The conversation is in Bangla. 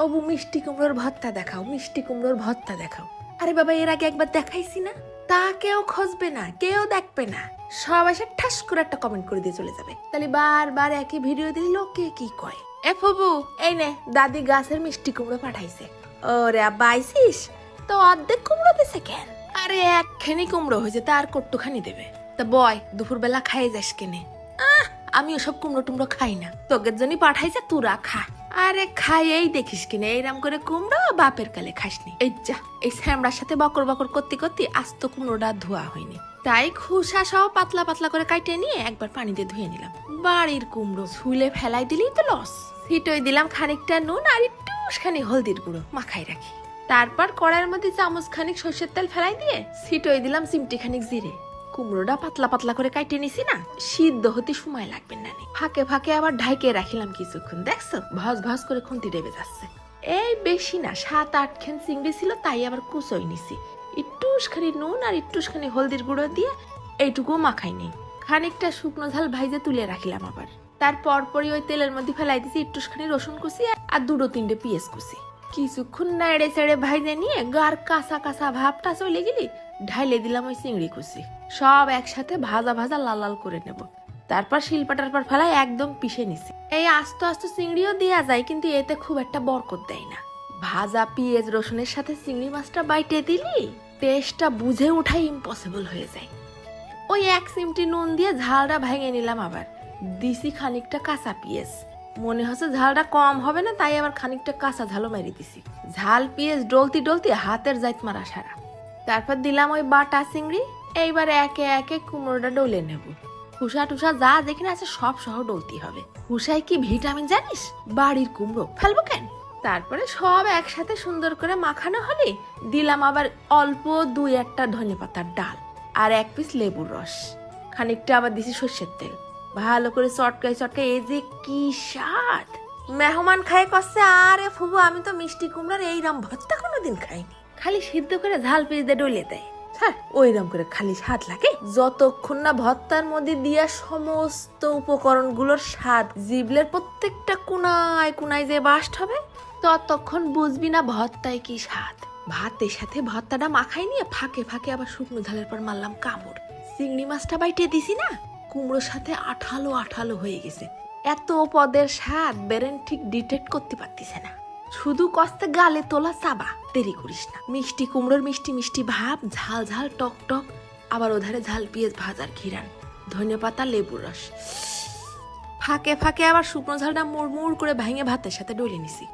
অবু মিষ্টি কুমড়োর ভর্তা দেখাও, মিষ্টি কুমড়োর ভর্তা দেখাও। আরে বাবা, এর আগে একবার দেখাইছি না, তা কেউ খুঁজবে না, কেউ দেখবে না, সব এসে ঠাস করে একটা কমেন্ট করে দিয়ে চলে যাবে। তাহলে বারবার একই ভিডিও দিলে লোকে কি কয়? এ ফুবু, এই নে দাদি গাছের মিষ্টি কুমড়ো পাঠাইছে। ওরে আব্বা আইসিস তো অর্ধেক কুমড়ো দিছে কেন? আরে একখানি কুমড়ো হয়েছে, তার কট্টুখানি দেবে। তা বয় দুপুর বেলা খাই যাস কেনে? আমি ওসব কুমড়ো টুমড়ো খাই না, তোকে জন্য পাঠাইছে, তুরা খা। আরে খাই এই দেখিস কিনা এইরাম করে কুমড়ো বাপের কালে খাসনি। এই যা, এই স্যামড়ার সাথে বকর বকর করতে করতে আস্ত কুমড়োটা ধোয়া হয়নি, তাই খুসা সহ পাতলা পাতলা করে কাটে নিয়ে একবার পানি দিয়ে ধুয়ে নিলাম। বাড়ির কুমড়ো ছুলে ফেলাই দিলেই তো লস। ছিটই দিলাম খানিকটা নুন আর একটুখানি হলদির গুঁড়ো, মাখাই রাখি। তারপর কড়াইয়ের মধ্যে চামচ খানিক সর্ষের তেল ফেলাই দিয়ে ছিটই দিলাম চিমটি খানিক জিরে। কুমড়োটা পাতলা পাতলা করে কাটে নিছি না, সিদ্ধ হতে সময় লাগবে না। ফাঁকে ফাঁকে আবার ঢাইকে রাখিলাম কিছুক্ষণ। দেখছো ভস ভস করে খুন্তি ডেবে যাচ্ছে। এই বেশি না, 7-8 খান চিংড়ি ছিল, তাই আবার কুচোই নিছি। একটুখানি নুন আর একটুখানি হলদির গুঁড়ো দিয়ে এইটুকু মাখাই নেই। খানিকটা শুকনো ঝাল ভাইজে তুলে রাখিলাম আবার। তারপর পরই ওই তেলের মধ্যে ফেলাই দিছি একটুখানি রসুন কুচি আর 2-3টে পেঁয়াজ কুচি। কিছুক্ষণ নেড়ে চেড়ে ভাইজে নিয়ে গার কাঁচা কাঁচা ভাবটা চলে গেলি ঢাইলে দিলাম ওই চিংড়ি কুচি। সব একসাথে ভাজা ভাজা লাল লাল করে নেব। তারপর শিলপাটার পর ফেলাই একদম পিষে নিছি। এই আস্তে আস্তে চিংড়িও দেয়া যায়, কিন্তু এতে খুব একটা বরকত দেয় না। ভাজা পেঁয়াজ রসুনের সাথে চিংড়ি মাছটা বাইটে দিলি টেস্টটা বুঝে ওঠাই ইম্পসিবল হয়ে যায়। ওই 1 চিমটি নুন দিয়ে ঝালটা ভেঙে নিলাম, আবার দিছি খানিকটা কাঁচা পেঁয়াজ। মনে হচ্ছে ঝালটা কম হবে না, তাই আবার খানিকটা কাঁচা ঝালও মেরে দিছি। ঝাল পেঁয়াজ ডলতি ডলতি হাতের জাইত মারা সারা। তারপর দিলাম ওই বাটা চিংড়ি। এইবার একে একে কুমড়োটা ডলে নেব। হুসা টুসা যা যেখানে আছে সব সহ ডলতি হবে। হুসায় কি ভিটামিন জানিস? বাড়ির কুমড়ো ফেলবো কেন? তারপরে সব একসাথে সুন্দর করে মাখানো হলে দিলাম আবার অল্প 2-1টা ধনেপাতার ডাল আর 1 পিস লেবুর রস। খানিকটা আবার দিছি সর্ষের তেল। ভালো করে চটকাই চটকাই, এই যে কি স্বাদ! মেহমান খায় কষছে, আরে ফুবু আমি তো মিষ্টি কুমড়ার এইরকম ভর্তা কোনোদিন খাইনি। খালি সিদ্ধ করে ঝাল পেঁয়াজ দিয়ে ডলে দেয়। হ্যাঁ, ওইরকম করে খালি স্বাদ লাগে। যতক্ষণ না ভর্তার মধ্যে দিয়া সমস্ত উপকরণগুলোর স্বাদ জিভলের প্রত্যেকটা কোনায় কোনায় যে বাস্ট হবে, ততক্ষণ বুঝবি না ভর্তায় কি স্বাদ। ভাতের সাথে ভর্তাটা মাখাই নিয়ে ফাঁকে ফাঁকে আবার শুকনো ঝালের পর মারলাম কামড়। চিংড়ি মাছটা বাইটে দিছি না, কুমড়োর সাথে আঠালো আঠালো হয়ে গেছে। এত পদের স্বাদ বেরেন ঠিক ডিটেক্ট করতে পারতিছে না। শুধু কস্তে গালে তোলা চাবা, দেরি করিস না। মিষ্টি কুমড়োর মিষ্টি মিষ্টি ভাব, ঝাল ঝাল টক টক, আবার ওধারে ঝাল পেঁয়াজ ভাজার ঘিরান, ধনেপাতা লেবুর রস। ফাঁকে ফাঁকে আবার শুকনো ঝালটা মুড়মুড় করে ভেঙে ভাতের সাথে ডলে নিছি।